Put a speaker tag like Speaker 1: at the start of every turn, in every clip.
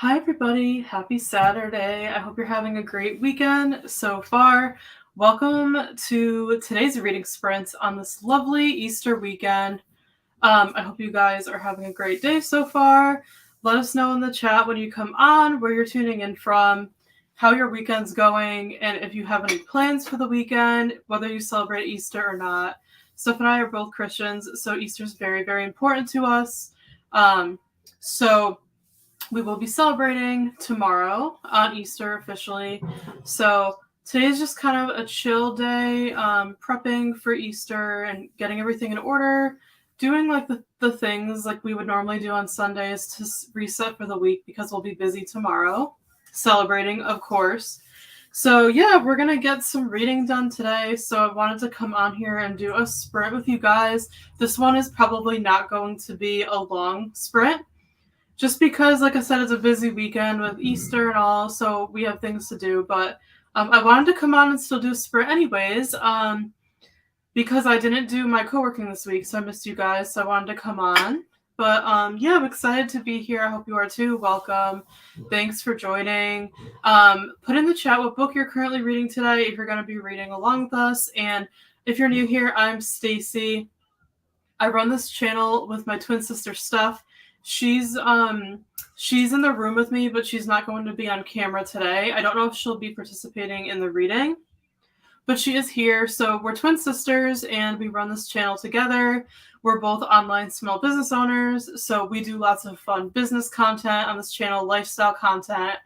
Speaker 1: Hi, everybody. Happy Saturday. I hope you're having a great weekend so far. Welcome to today's reading sprint on this lovely Easter weekend. I hope you guys are having a great day so far. Let us know in the chat when you come on, where you're tuning in from, how your weekend's going, and if you have any plans for the weekend, whether you celebrate Easter or not. Steph and I are both Christians, so Easter's very, very important to us. So we will be celebrating tomorrow on Easter officially. So today's just kind of a chill day, prepping for Easter and getting everything in order, doing like the things like we would normally do on Sundays to reset for the week because we'll be busy tomorrow, celebrating, of course. So yeah, we're going to get some reading done today. So I wanted to come on here and do a sprint with you guys. This one is probably not going to be a long sprint, just because, like I said, it's a busy weekend with Easter and all, so we have things to do. But I wanted to come on and still do a sprint anyways, because I didn't do my co-working this week, so I missed you guys, so I wanted to come on. But yeah, I'm excited to be here. I hope you are too. Welcome. Thanks for joining. Put in the chat what book you're currently reading today if you're going to be reading along with us. And if you're new here, I'm Stacey. I run this channel with my twin sister Steph. She's in the room with me, but she's not going to be on camera today. I don't know if she'll be participating in the reading, but she is here. So we're twin sisters and we run this channel together. We're both online small business owners, so we do lots of fun business content on this channel, lifestyle content,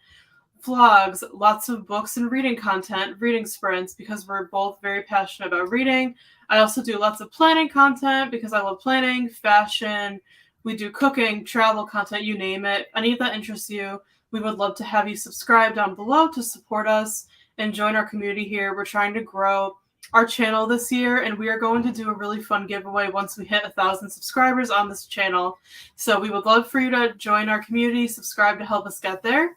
Speaker 1: vlogs, lots of books and reading content, reading sprints, because we're both very passionate about reading. I also do lots of planning content because I love planning, fashion. We do cooking, travel content, you name it. Any of that interests you, we would love to have you subscribe down below to support us and join our community here. We're trying to grow our channel this year, and we are going to do a really fun giveaway once we hit 1,000 subscribers on this channel. So we would love for you to join our community, subscribe to help us get there.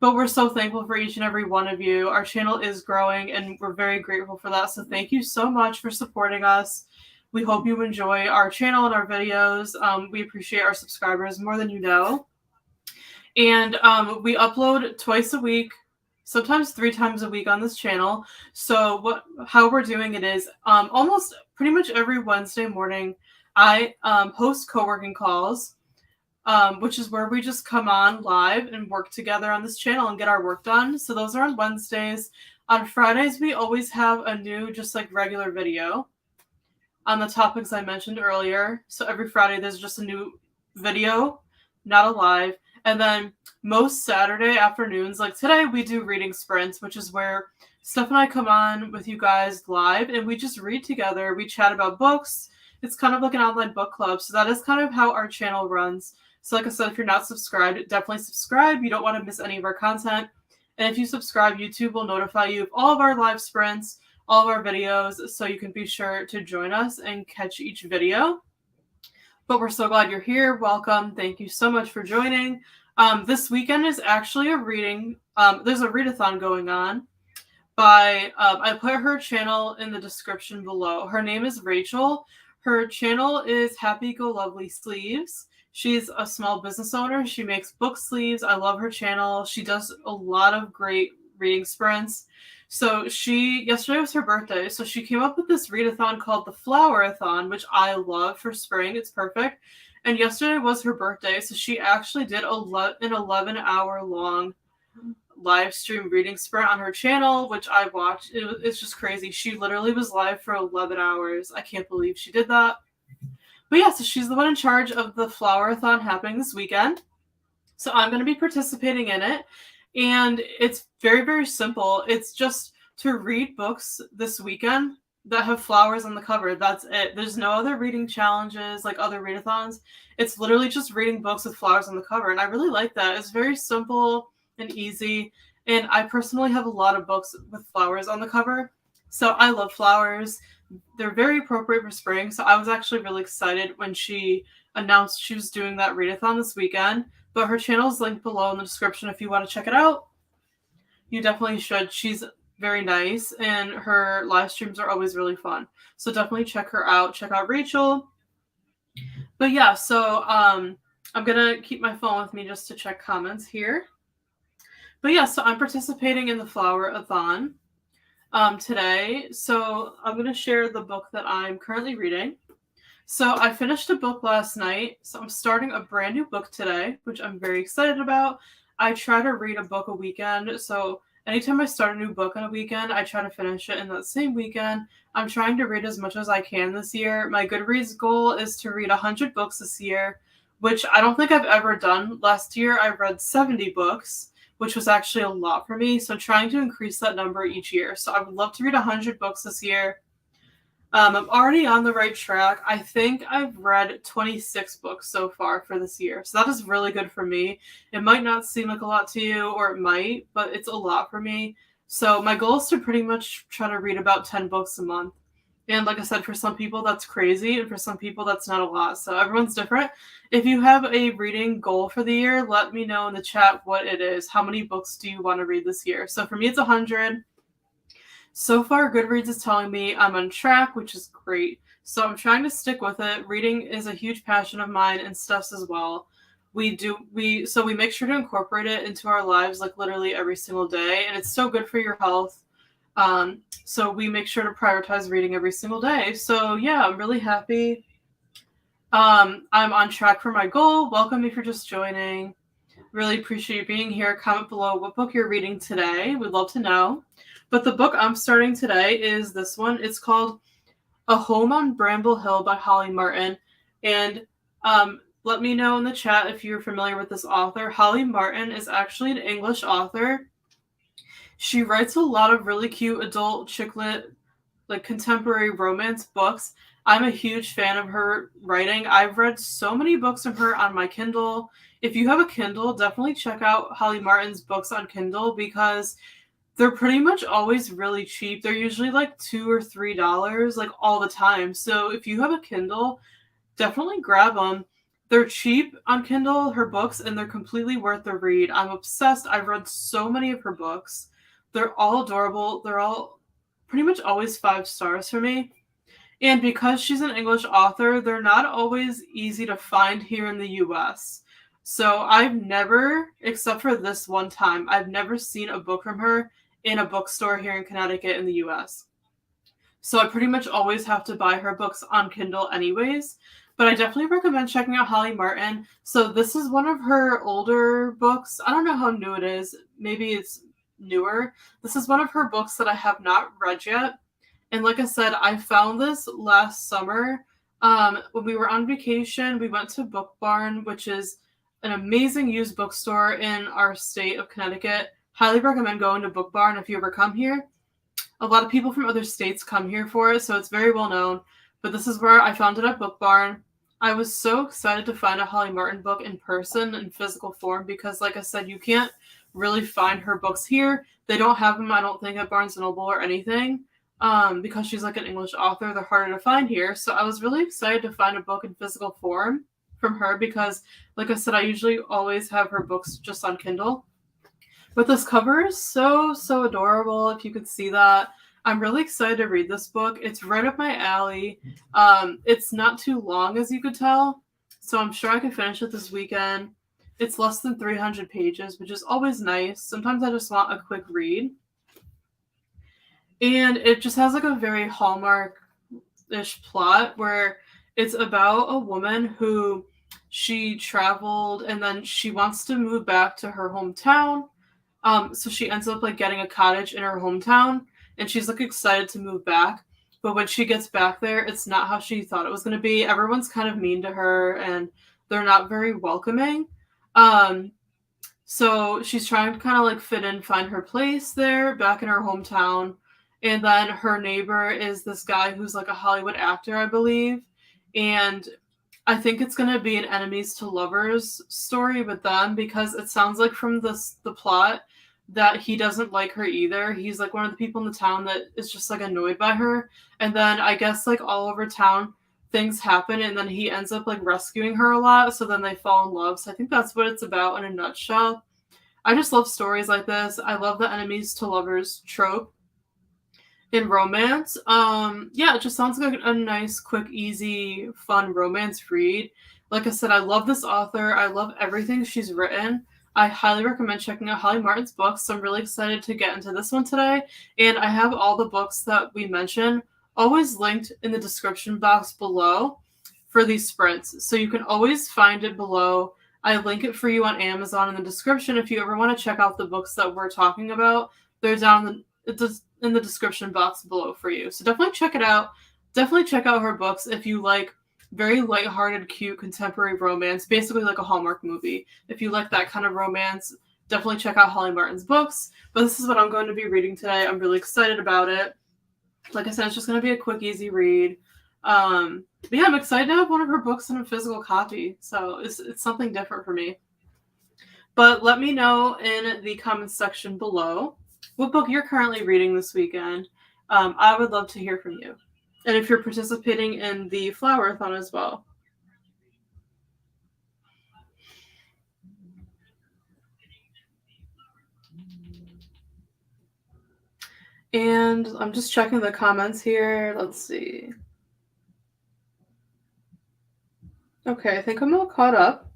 Speaker 1: But we're so thankful for each and every one of you. Our channel is growing, and we're very grateful for that. So thank you so much for supporting us. We hope you enjoy our channel and our videos. We appreciate our subscribers more than you know. And we upload twice a week, sometimes 3 times a week on this channel. So how we're doing it is almost pretty much every Wednesday morning, I host co-working calls, which is where we just come on live and work together on this channel and get our work done. So those are on Wednesdays. On Fridays, we always have a new, just like regular video on the topics I mentioned earlier. So every Friday there's just a new video, not a live. And then most Saturday afternoons, like today, we do reading sprints, which is where Steph and I come on with you guys live and we just read together. We chat about books. It's kind of like an online book club. So that is kind of how our channel runs. So like I said, if you're not subscribed, definitely subscribe. You don't want to miss any of our content. And if you subscribe, YouTube will notify you of all of our live sprints, all of our videos, so you can be sure to join us and catch each video. But we're so glad you're here. Welcome. Thank you so much for joining. This weekend is actually a reading. There's a readathon going on by, I put her channel in the description below. Her name is Rachel. Her channel is Happy Go Lovely Sleeves. She's a small business owner. She makes book sleeves. I love her channel. She does a lot of great reading sprints. So yesterday was her birthday, so she came up with this readathon called the Flowerathon, which I love for spring. It's perfect. And yesterday was her birthday, so she actually did an 11-hour long live stream reading sprint on her channel, which I watched. It's just crazy. She literally was live for 11 hours. I can't believe she did that. But yeah, so she's the one in charge of the Flowerathon happening this weekend. So I'm going to be participating in it. And it's very, very simple. It's just to read books this weekend that have flowers on the cover. That's it. There's no other reading challenges like other readathons. It's literally just reading books with flowers on the cover. And I really like that. It's very simple and easy. And I personally have a lot of books with flowers on the cover. So I love flowers. They're very appropriate for spring. So I was actually really excited when she announced she was doing that readathon this weekend. But her channel is linked below in the description if you want to check it out. You definitely should. She's very nice, and her live streams are always really fun. So definitely check her out. Check out Rachel. But yeah, so I'm going to keep my phone with me just to check comments here. But yeah, so I'm participating in the Flowerathon today. So I'm going to share the book that I'm currently reading. So I finished a book last night, so I'm starting a brand new book today, which I'm very excited about. I try to read a book a weekend, so anytime I start a new book on a weekend, I try to finish it in that same weekend. I'm trying to read as much as I can this year. My Goodreads goal is to read 100 books this year, which I don't think I've ever done. Last year I read 70 books, which was actually a lot for me, so I'm trying to increase that number each year. So I would love to read 100 books this year. I'm already on the right track. I think I've read 26 books so far for this year. So that is really good for me. It might not seem like a lot to you, or it might, but it's a lot for me. So my goal is to pretty much try to read about 10 books a month. And like I said, for some people that's crazy, and for some people that's not a lot. So everyone's different. If you have a reading goal for the year, let me know in the chat what it is. How many books do you want to read this year? So for me, it's 100. So far, Goodreads is telling me I'm on track, which is great. So I'm trying to stick with it. Reading is a huge passion of mine and Steph's as well. We make sure to incorporate it into our lives like literally every single day, and it's so good for your health. So we make sure to prioritize reading every single day. So yeah, I'm really happy. I'm on track for my goal. Welcome if you're just joining. Really appreciate you being here. Comment below what book you're reading today. We'd love to know. But the book I'm starting today is this one. It's called A Home on Bramble Hill by Holly Martin. And let me know in the chat if you're familiar with this author. Holly Martin is actually an English author. She writes a lot of really cute adult chick lit, like contemporary romance books. I'm a huge fan of her writing. I've read so many books of her on my Kindle. If you have a Kindle, definitely check out Holly Martin's books on Kindle because they're pretty much always really cheap. They're usually like $2 or $3, like all the time. So if you have a Kindle, definitely grab them. They're cheap on Kindle, her books, and they're completely worth the read. I'm obsessed. I've read so many of her books. They're all adorable. They're all pretty much always 5 stars for me. And because she's an English author, they're not always easy to find here in the US. So I've never, except for this one time, I've never seen a book from her in a bookstore here in Connecticut in the US. So I pretty much always have to buy her books on Kindle anyways. But I definitely recommend checking out Holly Martin. So this is one of her older books. I don't know how new it is. Maybe it's newer. This is one of her books that I have not read yet. And like I said, I found this last summer. When we were on vacation, we went to Book Barn, which is an amazing used bookstore in our state of Connecticut. Highly recommend going to Book Barn if you ever come here. A lot of people from other states come here for it, so it's very well known. But this is where I found it at Book Barn. I was so excited to find a Holly Martin book in person, in physical form, because like I said, you can't really find her books here. They don't have them, I don't think, at Barnes & Noble or anything. Because she's like an English author, they're harder to find here. So I was really excited to find a book in physical form from her because, like I said, I usually always have her books just on Kindle. But this cover is so adorable, if you could see that. I'm really excited to read this book. It's right up my alley. It's not too long, as you could tell, so I'm sure I can finish it this weekend. It's less than 300 pages, which is always nice. Sometimes I just want a quick read. And it just has like a very Hallmark-ish plot where it's about a woman who she traveled and then she wants to move back to her hometown. So she ends up like getting a cottage in her hometown and she's like excited to move back. But when she gets back there, it's not how she thought it was going to be. Everyone's kind of mean to her and they're not very welcoming. So she's trying to kind of like fit in, find her place there back in her hometown. And then her neighbor is this guy who's like a Hollywood actor, I believe. And I think it's going to be an enemies to lovers story with them because it sounds like from the plot that he doesn't like her either. He's like one of the people in the town that is just like annoyed by her. And then I guess like all over town things happen and then he ends up like rescuing her a lot. So then they fall in love. So I think that's what it's about in a nutshell. I just love stories like this. I love the enemies to lovers trope in romance. Yeah, it just sounds like a nice, quick, easy, fun romance read. Like I said, I love this author. I love everything she's written. I highly recommend checking out Holly Martin's books. So I'm really excited to get into this one today. And I have all the books that we mentioned always linked in the description box below for these sprints. So you can always find it below. I link it for you on Amazon in the description. If you ever want to check out the books that we're talking about, they're down in the description box below for you. So definitely check it out. Definitely check out her books if you like very lighthearted, cute, contemporary romance, basically like a Hallmark movie. If you like that kind of romance, definitely check out Holly Martin's books. But this is what I'm going to be reading today. I'm really excited about it. Like I said, it's just going to be a quick, easy read. But yeah, I'm excited to have one of her books in a physical copy. So it's something different for me. But let me know in the comments section below what book you're currently reading this weekend. I would love to hear from you. And if you're participating in the Flowerathon as well. And I'm just checking the comments here. Let's see. Okay, I think I'm all caught up.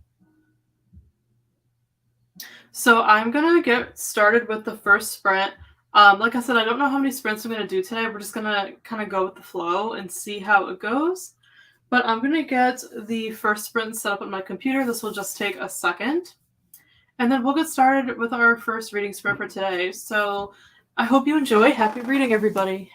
Speaker 1: So I'm going to get started with the first sprint. Like I said, I don't know how many sprints I'm going to do today. We're just going to kind of go with the flow and see how it goes. But I'm going to get the first sprint set up on my computer. This will just take a second. And then we'll get started with our first reading sprint for today. So I hope you enjoy. Happy reading, everybody.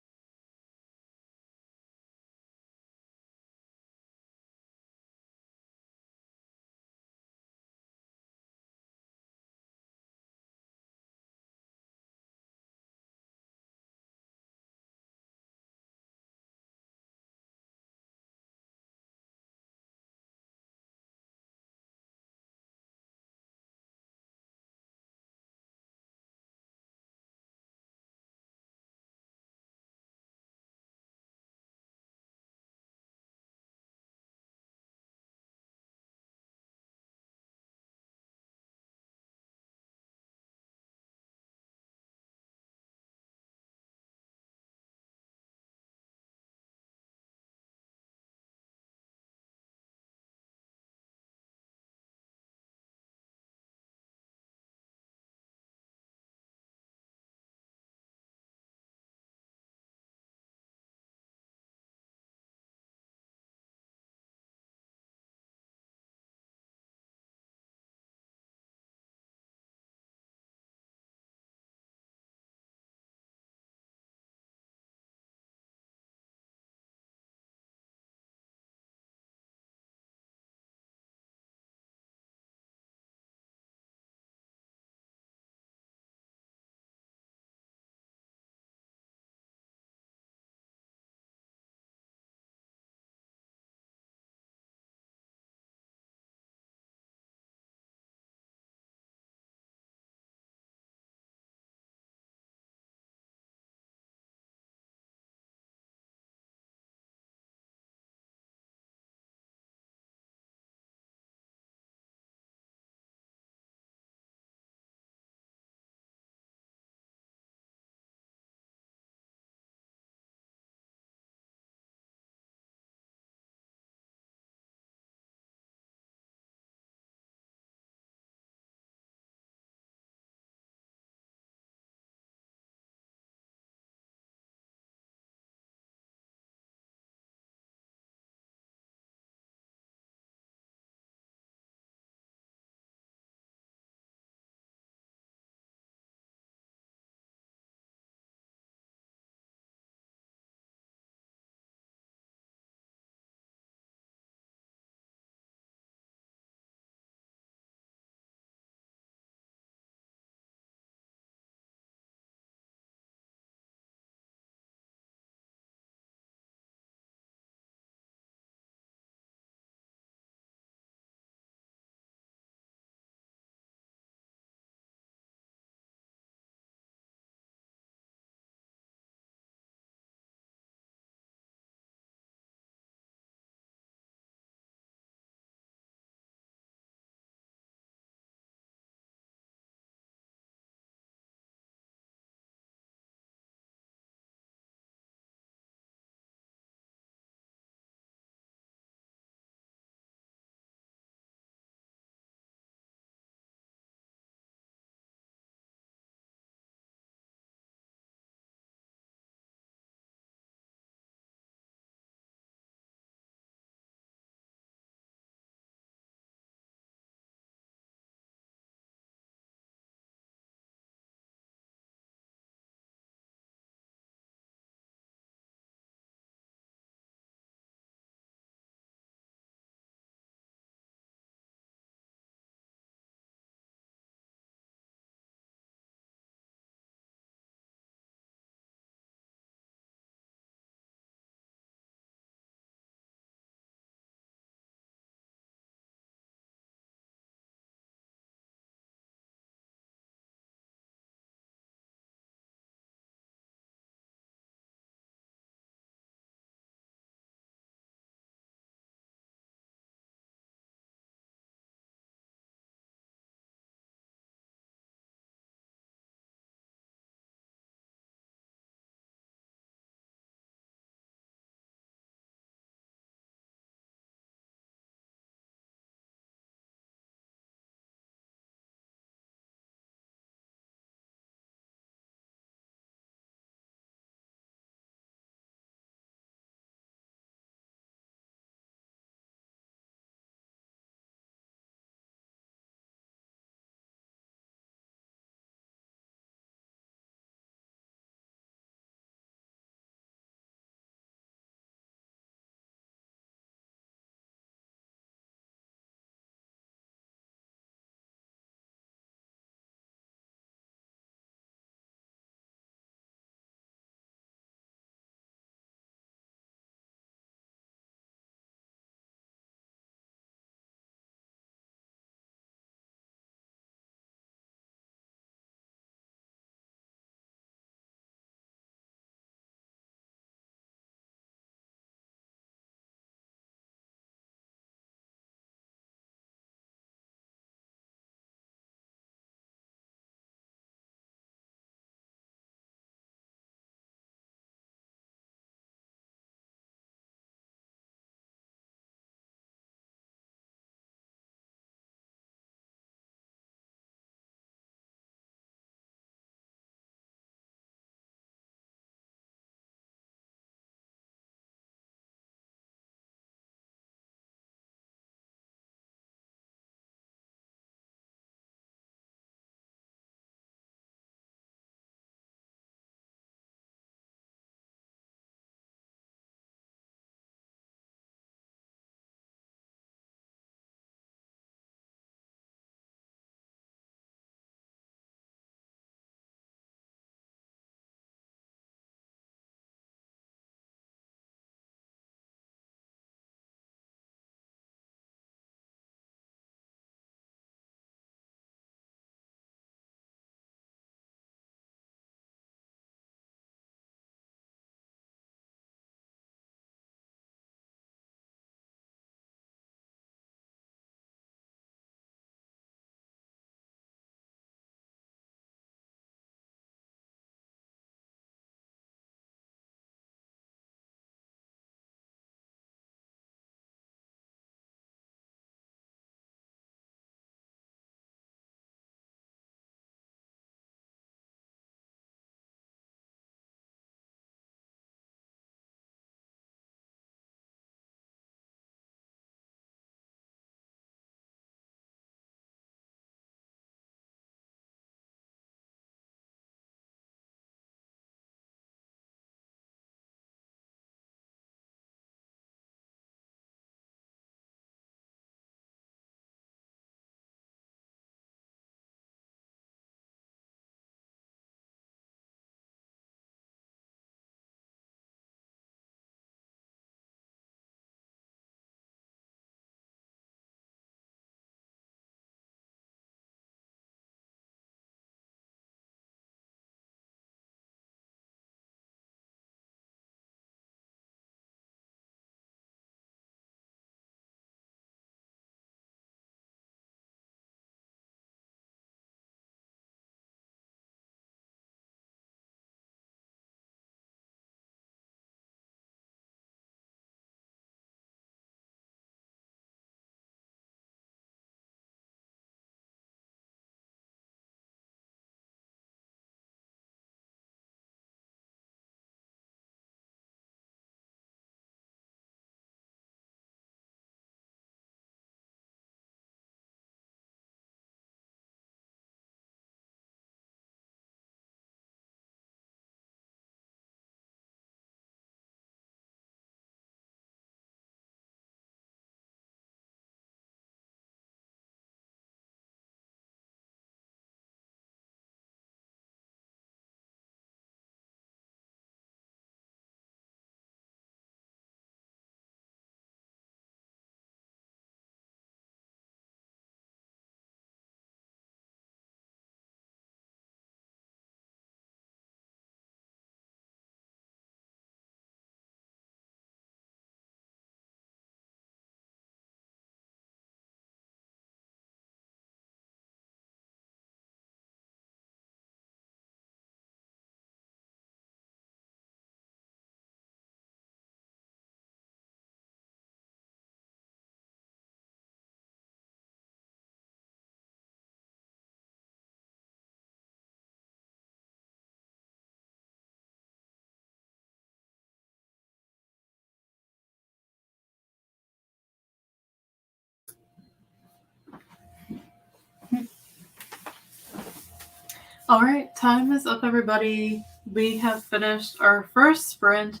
Speaker 1: Alright, time is up, everybody. We have finished our first sprint.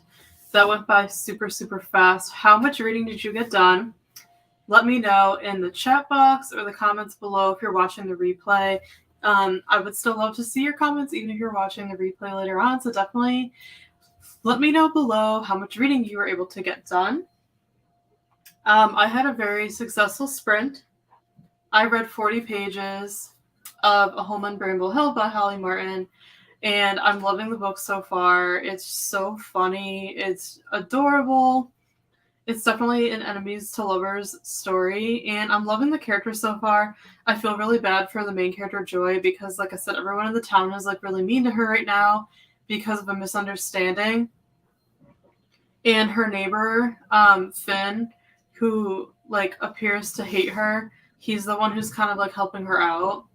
Speaker 1: That went by super, super fast. How much reading did you get done? Let me know in the chat box or the comments below if you're watching the replay. I would still love to see your comments even if you're watching the replay later on, so definitely let me know below how much reading you were able to get done. I had a very successful sprint. I read 40 pages of A Home on Bramble Hill by Holly Martin, and I'm loving the book so far. It's so funny. It's adorable. It's definitely an enemies to lovers story, and I'm loving the characters so far. I feel really bad for the main character, Joy, because, like I said, everyone in the town is, like, really mean to her right now because of a misunderstanding. And her neighbor, Finn, who, like, appears to hate her, he's the one who's kind of, like, helping her out.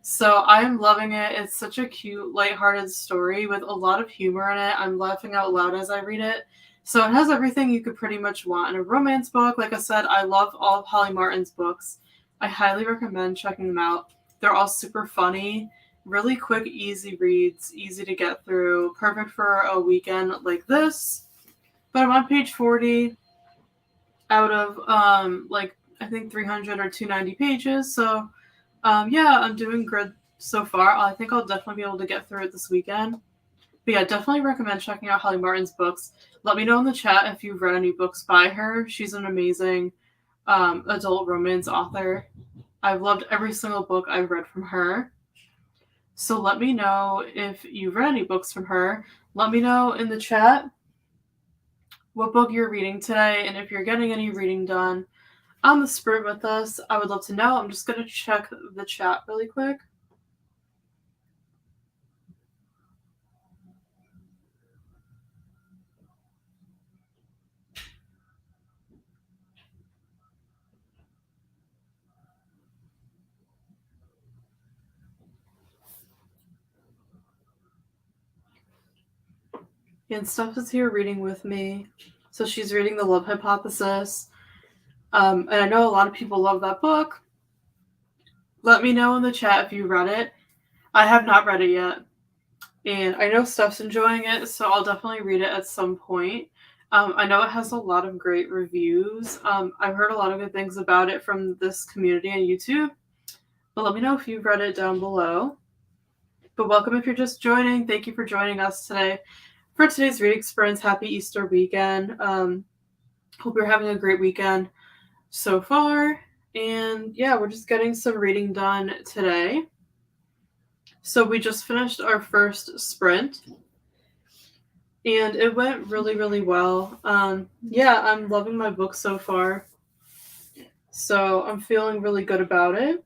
Speaker 1: So I'm loving it. It's such a cute, lighthearted story with a lot of humor in it. I'm laughing out loud as I read it. So it has everything you could pretty much want in a romance book. Like I said, I love all of Holly Martin's books. I highly recommend checking them out. They're all super funny, really quick, easy reads, easy to get through, perfect for a weekend like this. But I'm on page 40 out of, I think 300 or 290 pages. So, yeah, I'm doing good so far. I think I'll definitely be able to get through it this weekend. But yeah, definitely recommend checking out Holly Martin's books. Let me know in the chat if you've read any books by her. She's an amazing adult romance author. I've loved every single book I've read from her. So let me know if you've read any books from her. Let me know in the chat what book you're reading today, and if you're getting any reading done on the sprint with us. I would love to know. I'm just going to check the chat really quick. And Steph is here reading with me. So she's reading The Love Hypothesis. And I know a lot of people love that book. Let me know in the chat if you read it. I have not read it yet. And I know Steph's enjoying it, so I'll definitely read it at some point. I know it has a lot of great reviews. I've heard a lot of good things about it from this community on YouTube. But let me know if you've read it down below. But welcome if you're just joining. Thank you for joining us today for today's reading experience. Happy Easter weekend. Hope you're having a great weekend so far. And yeah, we're just getting some reading done today. So we just finished our first sprint. And it went really, really well. Yeah, I'm loving my book so far. So I'm feeling really good about it.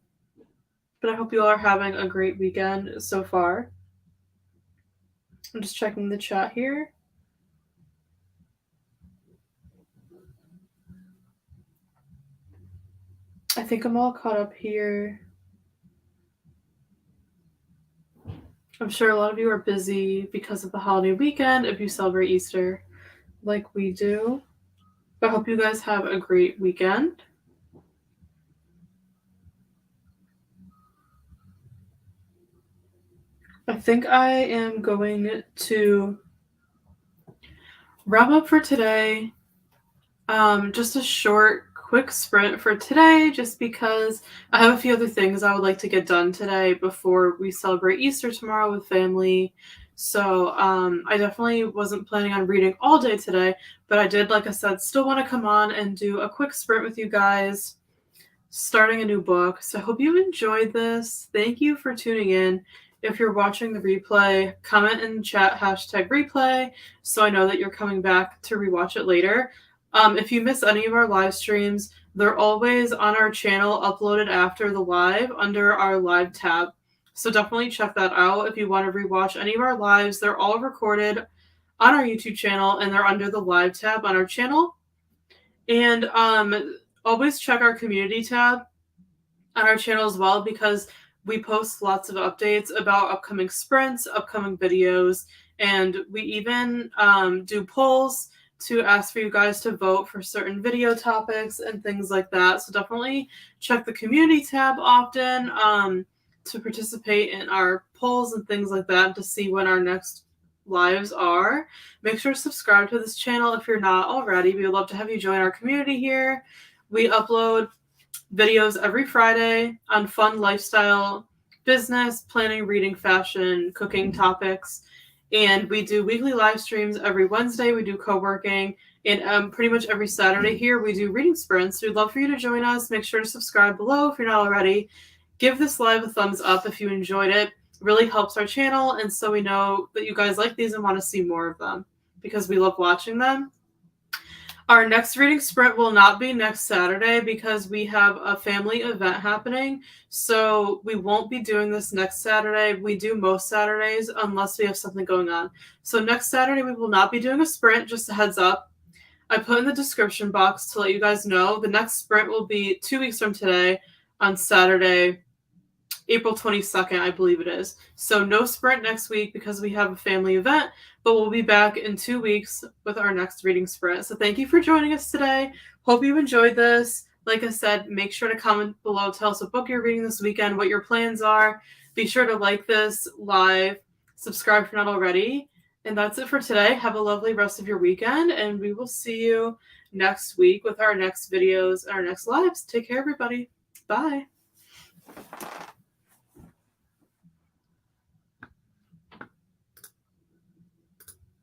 Speaker 1: But I hope you all are having a great weekend so far. I'm just checking the chat here. I think I'm all caught up here. I'm sure a lot of you are busy because of the holiday weekend if you celebrate Easter like we do. But I hope you guys have a great weekend. I think I am going to wrap up for today. Just a short, quick sprint for today, just because I have a few other things I would like to get done today before we celebrate Easter tomorrow with family. So I definitely wasn't planning on reading all day today, but I did, like I said, still want to come on and do a quick sprint with you guys, starting a new book. So I hope you enjoyed this. Thank you for tuning in. If you're watching the replay, comment in the chat #replay so I know that you're coming back to rewatch it later. If you miss any of our live streams, they're always on our channel, uploaded after the live under our live tab. So definitely check that out. If you want to rewatch any of our lives, they're all recorded on our YouTube channel and they're under the live tab on our channel. And always check our community tab on our channel as well, because we post lots of updates about upcoming sprints, upcoming videos, and we even do polls to ask for you guys to vote for certain video topics and things like that. So definitely check the community tab often to participate in our polls and things like that to see when our next lives are, make sure to subscribe to this channel if you're not already. We would love to have you join our community here. We upload videos every Friday on fun lifestyle, business, planning, reading, fashion, cooking topics. And we do weekly live streams every Wednesday. We do co-working. And pretty much every Saturday here, we do reading sprints. We'd love for you to join us. Make sure to subscribe below if you're not already. Give this live a thumbs up if you enjoyed it. Really helps our channel, and so we know that you guys like these and want to see more of them because we love watching them. Our next reading sprint will not be next Saturday because we have a family event happening, so we won't be doing this next Saturday. We do most Saturdays unless we have something going on. So next Saturday we will not be doing a sprint, just a heads up. I put in the description box to let you guys know. The next sprint will be 2 weeks from today on Saturday, April 22nd, I believe it is. So no sprint next week because we have a family event, but we'll be back in 2 weeks with our next reading sprint. So thank you for joining us today. Hope you enjoyed this. Like I said, make sure to comment below. Tell us what book you're reading this weekend, what your plans are. Be sure to like this live. Subscribe if you're not already. And that's it for today. Have a lovely rest of your weekend, and we will see you next week with our next videos and our next lives. Take care, everybody. Bye.